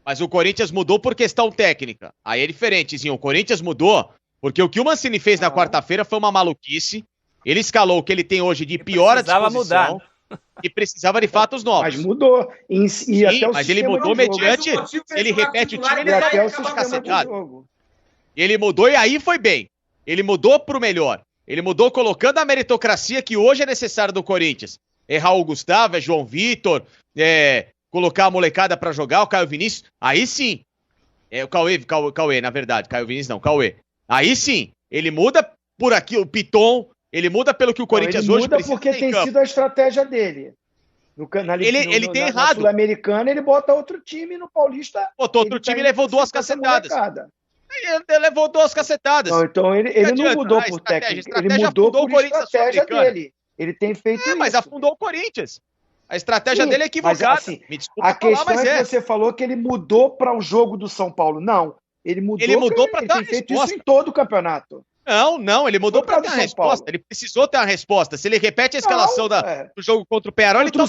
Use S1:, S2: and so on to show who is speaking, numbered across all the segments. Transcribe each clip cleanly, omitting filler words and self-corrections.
S1: Mas o Corinthians mudou por questão técnica. Aí é diferente, Zinho. O Corinthians mudou porque o que o Mancini fez na quarta-feira foi uma maluquice. Ele escalou o que ele tem hoje de pior à disposição e precisava de fatos novos.
S2: Mas mudou.
S1: Sim, até mas ele mudou mediante... Ele repete o time, ele
S2: até
S1: vai
S2: o sistema de jogo.
S1: Ele mudou e aí foi bem. Ele mudou pro melhor. Ele mudou colocando a meritocracia que hoje é necessária do Corinthians. É Raul Gustavo, é João Vitor, colocar a molecada pra jogar, o Caio Vinícius. Aí sim. É o Cauê, na verdade. Caio Vinícius não, Cauê. Aí sim. Ele muda por aqui, o Piton. Ele muda pelo que o Corinthians hoje precisa.
S2: Ele muda porque tem sido a estratégia dele.
S1: Ele tem errado.
S2: Na Sul-Americana, ele bota outro time, no Paulista...
S1: Botou outro time e levou 2 cacetadas. Ele levou 2 cacetadas.
S2: Não, então ele não mudou por técnica. Ele mudou por estratégia dele. Ele tem feito isso.
S1: Mas afundou o Corinthians. A estratégia dele é equivocada.
S2: Mas, assim, me desculpa a questão é que você falou que ele mudou para o jogo do São Paulo. Não. Ele mudou para dar a resposta. Ele tem feito isso em todo o campeonato.
S1: Não, ele mudou para ter uma resposta. Ele precisou ter uma resposta. Se ele repete a escalação do jogo contra o Penharol, ele toma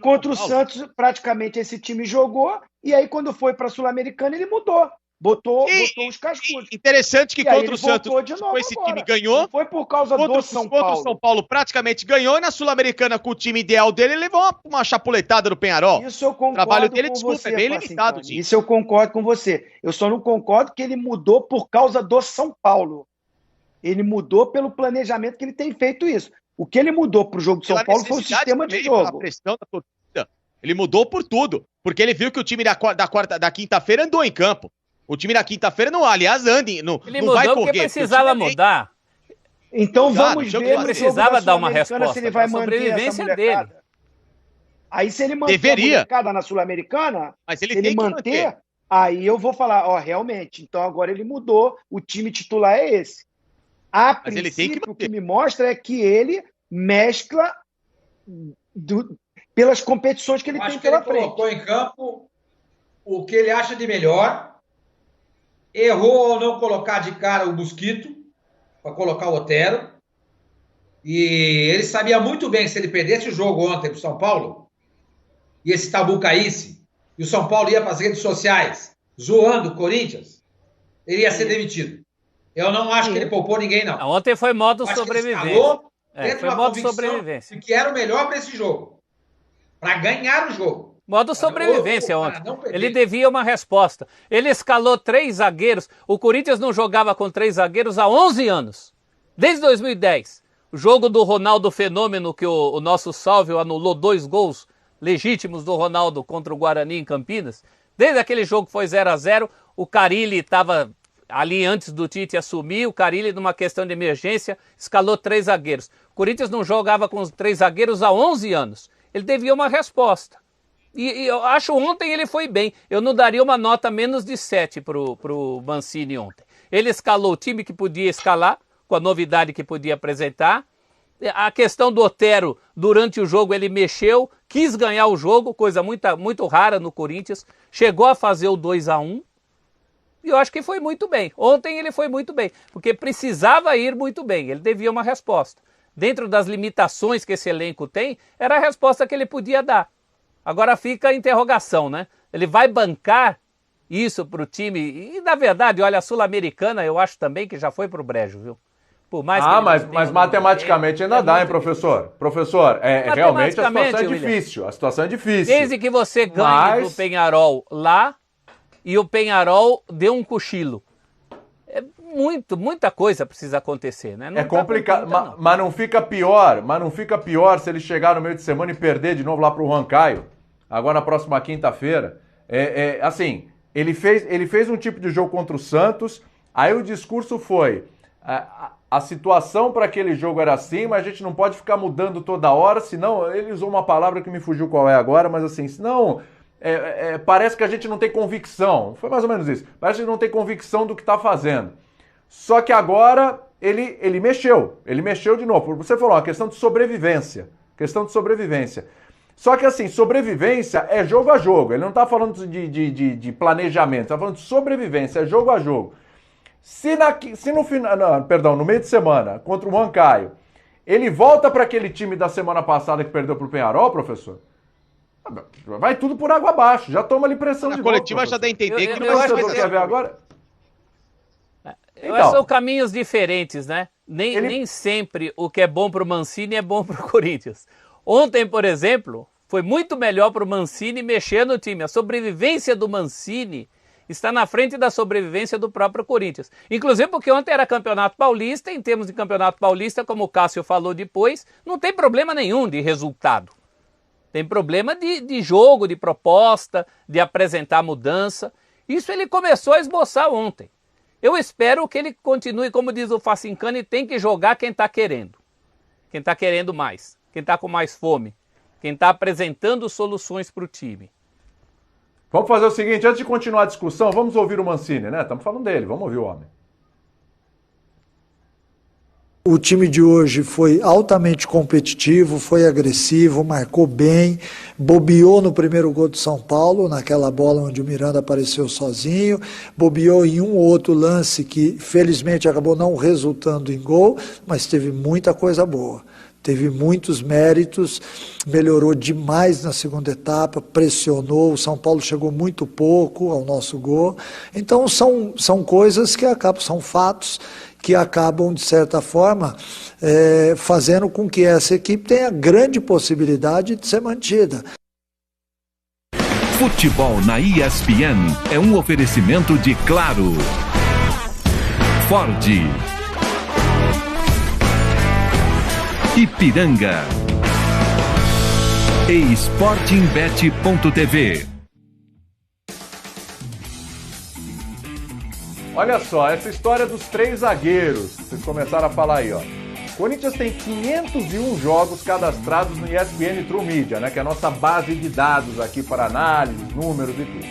S2: contra o Santos, praticamente esse time jogou, e aí quando foi para a Sul-Americana, ele mudou. Botou os cascudos.
S1: Interessante que contra o Santos, esse time ganhou.
S2: Não foi por causa do São Paulo.
S1: Contra o São Paulo praticamente ganhou, e na Sul-Americana, com o time ideal dele, ele levou uma chapuletada do Penharol.
S2: Isso eu concordo.
S1: O trabalho dele,
S2: com você,
S1: é bem limitado.
S2: Isso eu concordo com você. Eu só não concordo que ele mudou por causa do São Paulo. Ele mudou pelo planejamento que ele tem feito isso. O que ele mudou para o jogo do São Paulo foi o sistema de jogo.
S1: Ele mudou por tudo. Porque ele viu que o time da quinta-feira andou em campo. O time da quinta-feira não, aliás, ande, não,
S3: ele
S1: não vai correr.
S3: Ele mudou porque precisava mudar.
S2: Então vamos ver.
S3: Ele precisava dar uma resposta.
S2: Se ele vai manter essa molecada. Aí se ele manter a molecada na Sul-Americana,
S1: mas ele
S2: se ele manter, aí eu vou falar, realmente, então agora ele mudou, o time titular é esse. A princípio, o que me mostra é que ele mescla pelas competições que ele tem pela frente.
S4: Ele colocou em campo o que ele acha de melhor. Errou ao não colocar de cara o Mosquito, para colocar o Otero. E ele sabia muito bem que se ele perdesse o jogo ontem para o São Paulo, e esse tabu caísse, e o São Paulo ia para as redes sociais, zoando o Corinthians, ele ia ser demitido. Eu não acho que ele poupou ninguém, não.
S3: Ontem foi modo sobrevivência.
S4: Foi modo sobrevivência. Que era o melhor para esse jogo. Para ganhar o jogo.
S3: Modo sobrevivência ontem. Ele devia uma resposta. Ele escalou 3 zagueiros. O Corinthians não jogava com 3 zagueiros há 11 anos. Desde 2010. O jogo do Ronaldo Fenômeno, que o nosso Sálvio anulou 2 gols legítimos do Ronaldo contra o Guarani em Campinas. Desde aquele jogo que foi 0-0, o Carille estava ali antes do Tite assumir, o Carille, numa questão de emergência, escalou 3 zagueiros. O Corinthians não jogava com os 3 zagueiros há 11 anos. Ele devia uma resposta. E eu acho ontem ele foi bem. Eu não daria uma nota menos de 7 pro Mancini ontem. Ele escalou o time que podia escalar, com a novidade que podia apresentar. A questão do Otero, durante o jogo ele mexeu, quis ganhar o jogo, coisa muito rara no Corinthians. Chegou a fazer o 2-1. E eu acho que foi muito bem. Ontem ele foi muito bem, porque precisava ir muito bem. Ele devia uma resposta. Dentro das limitações que esse elenco tem, era a resposta que ele podia dar. Agora fica a interrogação, né? Ele vai bancar isso para o time? E, na verdade, olha, a Sul-Americana eu acho também que já foi para o brejo, viu? Por mais
S5: mas matematicamente ainda dá, hein, professor? Professor, realmente a situação é difícil. A situação é difícil.
S3: Desde que você ganhe do Penharol lá, e o Penharol deu um cochilo. Muita coisa precisa acontecer, né?
S5: Não complicado, mas não fica pior se ele chegar no meio de semana e perder de novo lá pro Juan Caio, agora na próxima quinta-feira. Assim, ele fez um tipo de jogo contra o Santos, aí o discurso foi, a situação para aquele jogo era assim, mas a gente não pode ficar mudando toda hora, senão, ele usou uma palavra que me fugiu qual é agora, mas assim, senão... parece que a gente não tem convicção. Foi mais ou menos isso. Parece que a gente não tem convicção do que está fazendo. Só que agora ele mexeu. Ele mexeu de novo. Você falou, uma questão de sobrevivência. Só que assim, sobrevivência é jogo a jogo. Ele não está falando de planejamento. Está falando de sobrevivência, é jogo a jogo. Se no final, no meio de semana, contra o Juan Caio, ele volta para aquele time da semana passada que perdeu para o Penharol, professor? Vai tudo por água abaixo, já toma ali pressão de
S1: volta. A coletiva já dá a entender que
S5: não vai mais quer ver agora.
S3: Então, são caminhos diferentes, né? Nem sempre o que é bom para o Mancini é bom para o Corinthians. Ontem, por exemplo, foi muito melhor para o Mancini mexer no time. A sobrevivência do Mancini está na frente da sobrevivência do próprio Corinthians. Inclusive porque ontem era Campeonato Paulista, em termos de Campeonato Paulista, como o Cássio falou depois, não tem problema nenhum de resultado. Tem problema de jogo, de proposta, de apresentar mudança. Isso ele começou a esboçar ontem. Eu espero que ele continue, como diz o Facincani, tem que jogar quem está querendo. Quem está querendo mais, quem está com mais fome, quem está apresentando soluções para o time.
S5: Vamos fazer o seguinte, antes de continuar a discussão, vamos ouvir o Mancini, né? Estamos falando dele, vamos ouvir o homem.
S6: O time de hoje foi altamente competitivo, foi agressivo, marcou bem, bobeou no primeiro gol do São Paulo, naquela bola onde o Miranda apareceu sozinho, bobeou em um ou outro lance que felizmente acabou não resultando em gol, mas teve muita coisa boa. Teve muitos méritos, melhorou demais na segunda etapa, pressionou, o São Paulo chegou muito pouco ao nosso gol. Então são coisas que acabam, são fatos que acabam, de certa forma, fazendo com que essa equipe tenha grande possibilidade de ser mantida.
S7: Futebol na ESPN é um oferecimento de Claro, Ford, Ipiranga e Sportingbet.tv.
S5: Olha só, essa história dos 3 zagueiros, vocês começaram a falar aí, ó. Corinthians tem 501 jogos cadastrados no ESPN True Media, né, que é a nossa base de dados aqui para análise, números e tudo.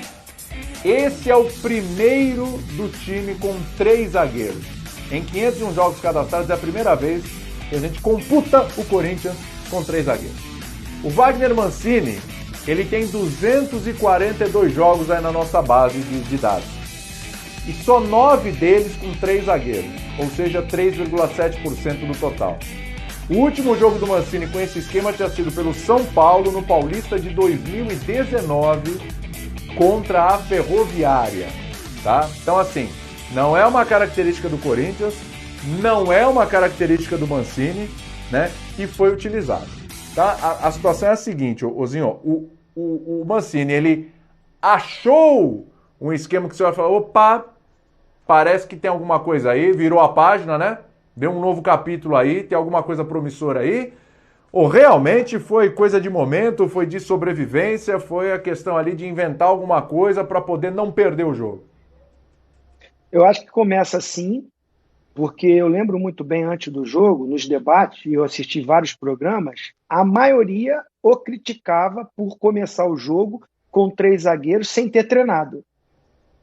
S5: Esse é o primeiro do time com 3 zagueiros. Em 501 jogos cadastrados é a primeira vez que a gente computa o Corinthians com 3 zagueiros. O Wagner Mancini, ele tem 242 jogos aí na nossa base de dados. E só 9 deles com 3 zagueiros, ou seja, 3,7% do total. O último jogo do Mancini com esse esquema tinha sido pelo São Paulo no Paulista de 2019 contra a Ferroviária, tá? Então assim, não é uma característica do Corinthians, não é uma característica do Mancini, né? E foi utilizado, tá? A situação é a seguinte, Ozinho, o Mancini, ele achou um esquema que o senhor falou, opa, parece que tem alguma coisa aí, virou a página, né? Deu um novo capítulo aí, tem alguma coisa promissora aí? Ou realmente foi coisa de momento, foi de sobrevivência, foi a questão ali de inventar alguma coisa para poder não perder o jogo?
S2: Eu acho que começa assim, porque eu lembro muito bem antes do jogo, nos debates, e eu assisti vários programas, a maioria o criticava por começar o jogo com 3 zagueiros sem ter treinado.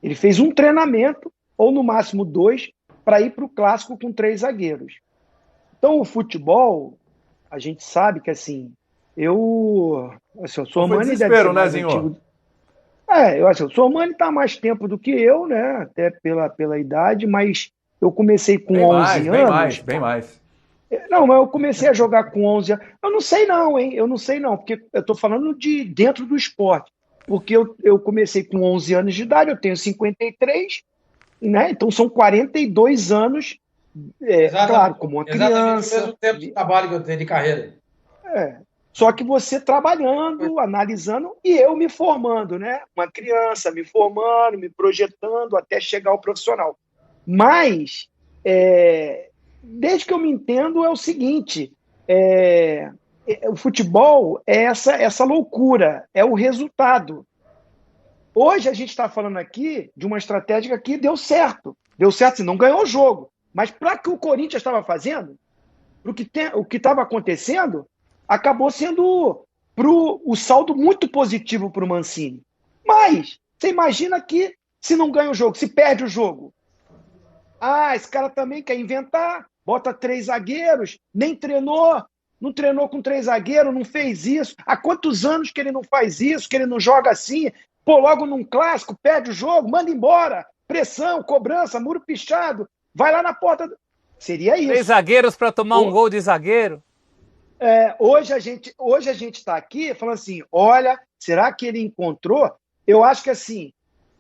S2: Ele fez um treinamento, ou no máximo 2, para ir para o clássico com 3 zagueiros. Então o futebol, a gente sabe que assim, eu sou Mani,
S5: desespero, né, Zinho?
S2: O Sormani está há mais tempo do que eu, né? Até pela idade, mas eu comecei com 11 anos.
S5: Bem mais.
S2: Não, mas eu comecei a jogar com 11 anos. Eu não sei não, hein? Eu não sei não, porque eu estou falando de dentro do esporte. Porque eu comecei com 11 anos de idade, eu tenho 53, né? Então são 42 anos, claro, como uma criança.
S4: Exatamente o mesmo tempo de trabalho que eu tenho de carreira.
S2: Só que você trabalhando, analisando, e eu me formando, né? Uma criança me formando, me projetando até chegar ao profissional. Mas, desde que eu me entendo, é o seguinte, o futebol é essa loucura, é o resultado. Hoje a gente está falando aqui de uma estratégia que deu certo. Deu certo, se não ganhou o jogo. Mas para o que o Corinthians estava fazendo, o que estava acontecendo, acabou sendo o saldo muito positivo para o Mancini. Mas você imagina que se não ganha o jogo, se perde o jogo. Esse cara também quer inventar, bota 3 zagueiros, nem treinou, não treinou com 3 zagueiros, não fez isso. Há quantos anos que ele não faz isso, que ele não joga assim? Pô, logo num clássico, perde o jogo, manda embora. Pressão, cobrança, muro pichado. Vai lá na porta. Seria isso.
S3: 3 zagueiros para tomar um gol de zagueiro?
S2: Hoje a gente está aqui falando assim, olha, será que ele encontrou? Eu acho que assim,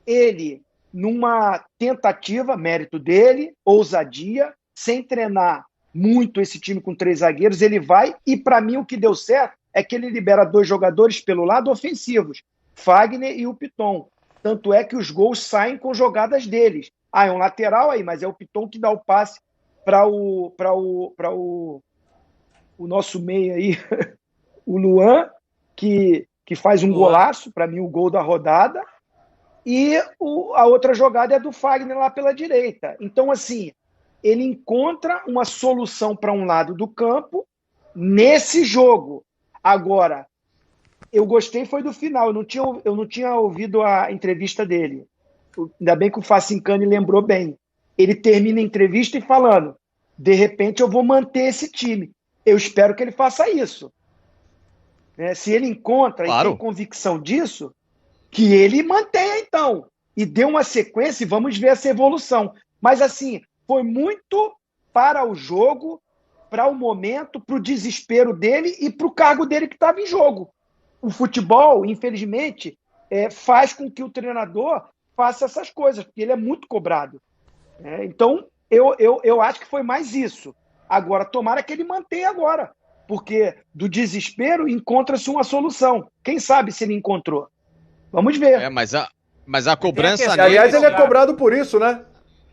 S2: ele, numa tentativa, mérito dele, ousadia, sem treinar muito esse time com 3 zagueiros, ele vai, e para mim o que deu certo é que ele libera 2 jogadores pelo lado ofensivos, Fagner e o Piton. Tanto é que os gols saem com jogadas deles. É um lateral aí, mas é o Piton que dá o passe para o nosso meio aí, o Luan, que faz um golaço, para mim o gol da rodada, e a outra jogada é do Fagner lá pela direita. Então, assim, ele encontra uma solução para um lado do campo nesse jogo. Agora, eu gostei foi do final, eu não tinha ouvido a entrevista dele. Ainda bem que o Facincani lembrou bem. Ele termina a entrevista e falando, de repente eu vou manter esse time. Eu espero que ele faça isso. Se ele encontra e tem convicção disso, que ele mantenha então. E dê uma sequência e vamos ver essa evolução. Mas assim, foi muito para o jogo, para o momento, para o desespero dele e para o cargo dele que estava em jogo. O futebol, infelizmente, faz com que o treinador faça essas coisas, porque ele é muito cobrado. Então, eu acho que foi mais isso. Agora, tomara que ele mantenha agora, porque do desespero encontra-se uma solução. Quem sabe se ele encontrou? Vamos ver.
S1: Mas a cobrança nele...
S5: Aliás, ele é cobrado por isso, né?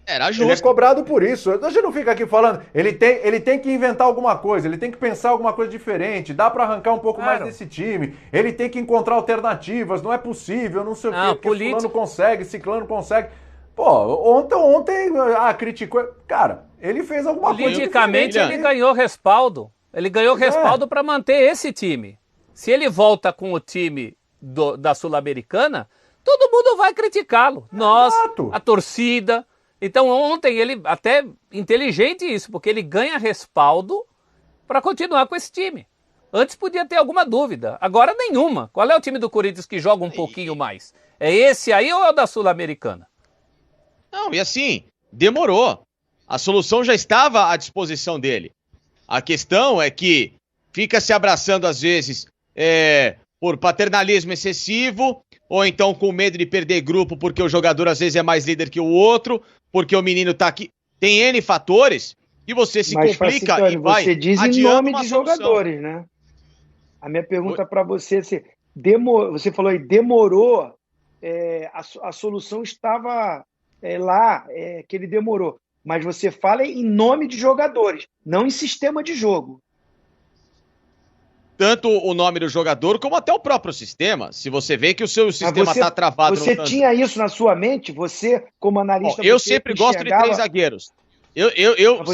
S1: Era justo.
S5: Ele é cobrado por isso. A gente não fica aqui falando... Ele tem que inventar alguma coisa, ele tem que pensar alguma coisa diferente, dá pra arrancar um pouco mais desse time, ele tem que encontrar alternativas, não é possível, não sei o quê, porque fulano consegue, ciclano consegue... Pô, ontem criticou... Cara, ele fez alguma coisa.
S3: Politicamente, ele ganhou respaldo. Ele ganhou respaldo para manter esse time. Se ele volta com o time da Sul-Americana, todo mundo vai criticá-lo. Nós, a torcida. Então, ontem ele, até inteligente isso, porque ele ganha respaldo para continuar com esse time. Antes podia ter alguma dúvida, agora nenhuma. Qual é o time do Corinthians que joga um pouquinho mais? É esse aí ou é o da Sul-Americana?
S1: Não, e assim, demorou. A solução já estava à disposição dele. A questão é que fica se abraçando às vezes por paternalismo excessivo, ou então com medo de perder grupo porque o jogador às vezes é mais líder que o outro, porque o menino tá aqui. Tem N fatores e você se complica e vai.
S2: Você diz em nome de jogadores, né? A minha pergunta para você, você falou aí, demorou, a solução estava lá, que ele demorou. Mas você fala em nome de jogadores, não em sistema de jogo.
S1: Tanto o nome do jogador, como até o próprio sistema. Se você vê que o seu sistema está travado...
S2: Você tinha isso na sua mente? Você, como analista...
S1: Eu sempre gosto de 3 zagueiros.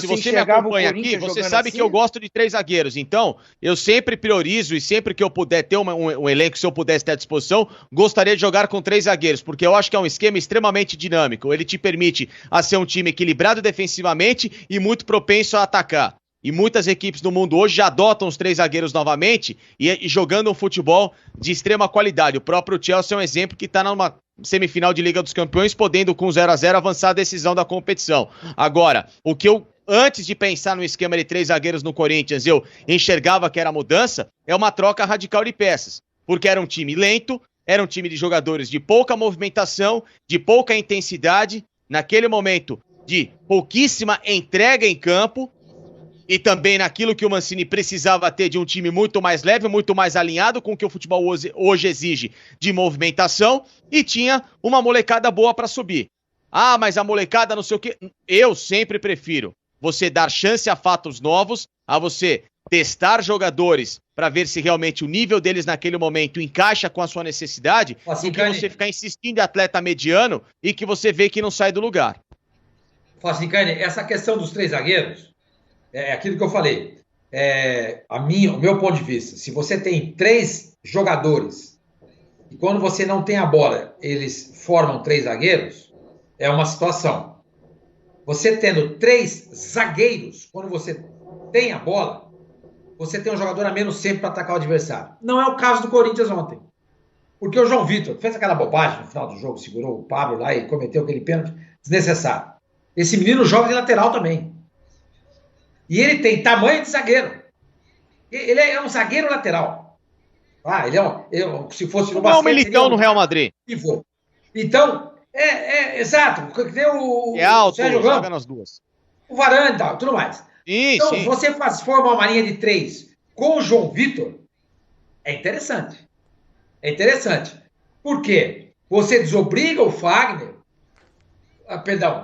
S1: Se você me acompanha aqui, você sabe que eu gosto de 3 zagueiros. Então, eu sempre priorizo e sempre que eu puder ter um elenco, se eu pudesse ter à disposição, gostaria de jogar com 3 zagueiros, porque eu acho que é um esquema extremamente dinâmico. Ele te permite a ser um time equilibrado defensivamente e muito propenso a atacar. E muitas equipes do mundo hoje já adotam os 3 zagueiros novamente e jogando um futebol de extrema qualidade. O próprio Chelsea é um exemplo que está numa semifinal de Liga dos Campeões, podendo com 0-0 avançar a decisão da competição. Agora, o que eu, antes de pensar no esquema de 3 zagueiros no Corinthians, eu enxergava que era mudança, é uma troca radical de peças. Porque era um time lento, era um time de jogadores de pouca movimentação, de pouca intensidade, naquele momento de pouquíssima entrega em campo, e também naquilo que o Mancini precisava ter de um time muito mais leve, muito mais alinhado com o que o futebol hoje exige de movimentação, e tinha uma molecada boa para subir. Mas a molecada não sei o quê. Eu sempre prefiro você dar chance a fatos novos, a você testar jogadores para ver se realmente o nível deles naquele momento encaixa com a sua necessidade, do que você ficar insistindo em atleta mediano e que você vê que não sai do lugar.
S4: Facincani, essa questão dos 3 zagueiros, é aquilo que eu falei. O meu ponto de vista, se você tem 3 jogadores e quando você não tem a bola, eles formam 3 zagueiros, é uma situação. Você tendo 3 zagueiros, quando você tem a bola, você tem um jogador a menos sempre para atacar o adversário. Não é o caso do Corinthians ontem. Porque o João Vitor fez aquela bobagem no final do jogo, segurou o Pablo lá e cometeu aquele pênalti desnecessário. Esse menino joga de lateral também. E ele tem tamanho de zagueiro. Ele é um zagueiro lateral. Ah, se fosse no
S1: basquete... Não é um Militão no Real Madrid.
S4: Pivô. Então, exato. Tem
S1: é alto, Sérgio Ramos, joga nas duas.
S4: O Varane e tal, tudo mais. Então,
S1: sim.
S4: você forma uma linha de 3 com o João Vitor, é interessante. É interessante. Por quê? Você desobriga o Fagner,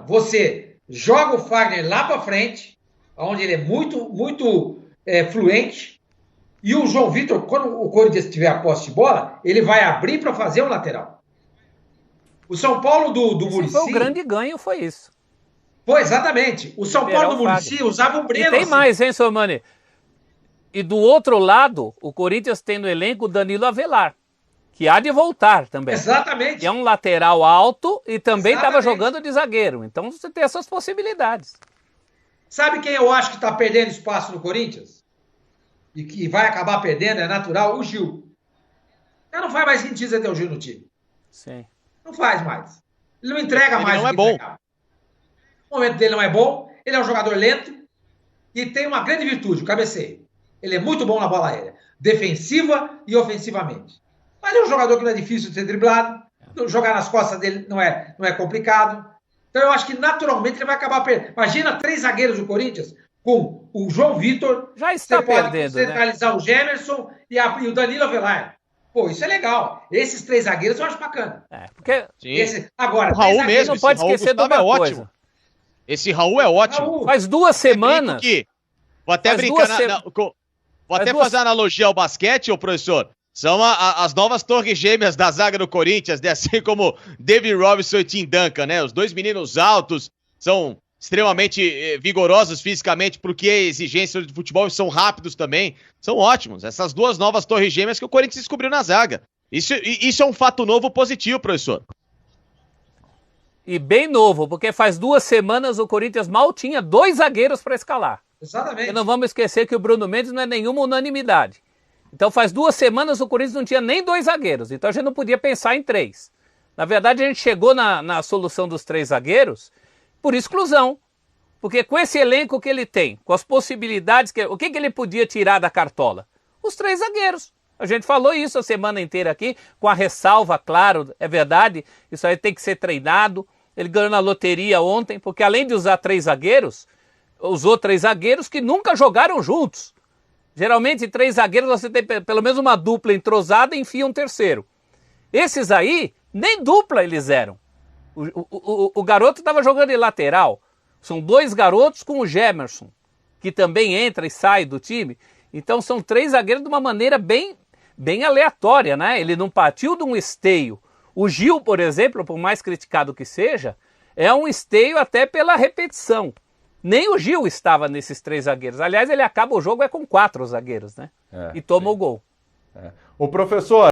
S4: você joga o Fagner lá para frente, onde ele é muito fluente, e o João Vitor, quando o Corinthians tiver a posse de bola, ele vai abrir para fazer um lateral. O São Paulo do Muricy...
S3: O grande ganho foi isso.
S4: Foi, exatamente. O São Paulo do Muricy usava o Breno.
S3: E tem mais, hein, senhor Mani? E do outro lado, o Corinthians tem no elenco o Danilo Avelar, que há de voltar também.
S4: Exatamente.
S3: Que é um lateral alto e também estava jogando de zagueiro. Então você tem essas possibilidades.
S4: Sabe quem eu acho que está perdendo espaço no Corinthians? E que vai acabar perdendo, é natural? O Gil. Já não faz mais sentido ter o Gil no time.
S3: Sim.
S4: Não faz mais. Ele não entrega mais.
S1: Ele não é bom.
S4: O momento dele não é bom. Ele é um jogador lento e tem uma grande virtude, o cabeceio. Ele é muito bom na bola aérea, defensiva e ofensivamente. Mas é um jogador que não é difícil de ser driblado. Jogar nas costas dele não é complicado. Então eu acho que naturalmente ele vai acabar perdendo. Imagina 3 zagueiros do Corinthians com o João Vitor.
S3: Já está perdendo,
S4: pode centralizar, né? O Gemerson e o Danilo Avelar. Pô, isso é legal. Esses 3 zagueiros eu acho bacana.
S3: Porque
S4: agora,
S1: o Raul mesmo,
S3: não pode esquecer de uma coisa.
S1: Esse Raul é ótimo.
S3: Faz 2 semanas.
S1: Vou até brincar vou até fazer analogia ao basquete, ô professor. São as novas torres gêmeas da zaga do Corinthians, né? Assim como David Robinson e Tim Duncan, né? Os 2 meninos altos, são extremamente vigorosos fisicamente, porque a exigência de futebol, são rápidos também, são ótimos. Essas 2 novas torres gêmeas que o Corinthians descobriu na zaga. Isso é um fato novo positivo, professor.
S3: E bem novo, porque faz 2 semanas o Corinthians mal tinha 2 zagueiros para escalar.
S4: Exatamente.
S3: E não vamos esquecer que o Bruno Mendes não é nenhuma unanimidade. Então faz 2 semanas o Corinthians não tinha nem 2 zagueiros, então a gente não podia pensar em 3. Na verdade a gente chegou na solução dos 3 zagueiros por exclusão. Porque com esse elenco que ele tem, com as possibilidades, o que ele podia tirar da cartola? Os 3 zagueiros. A gente falou isso a semana inteira aqui, com a ressalva, claro, é verdade, isso aí tem que ser treinado. Ele ganhou na loteria ontem, porque além de usar 3 zagueiros, usou 3 zagueiros que nunca jogaram juntos. Geralmente, 3 zagueiros, você tem pelo menos uma dupla entrosada e enfia um terceiro. Esses aí, nem dupla eles eram. O garoto estava jogando de lateral. São 2 garotos com o Gemerson, que também entra e sai do time. Então são 3 zagueiros de uma maneira bem aleatória, né? Ele não partiu de um esteio. O Gil, por exemplo, por mais criticado que seja, é um esteio até pela repetição. Nem o Gil estava nesses 3 zagueiros. Aliás, ele acaba o jogo com 4 zagueiros, né? E toma o gol.
S5: O professor...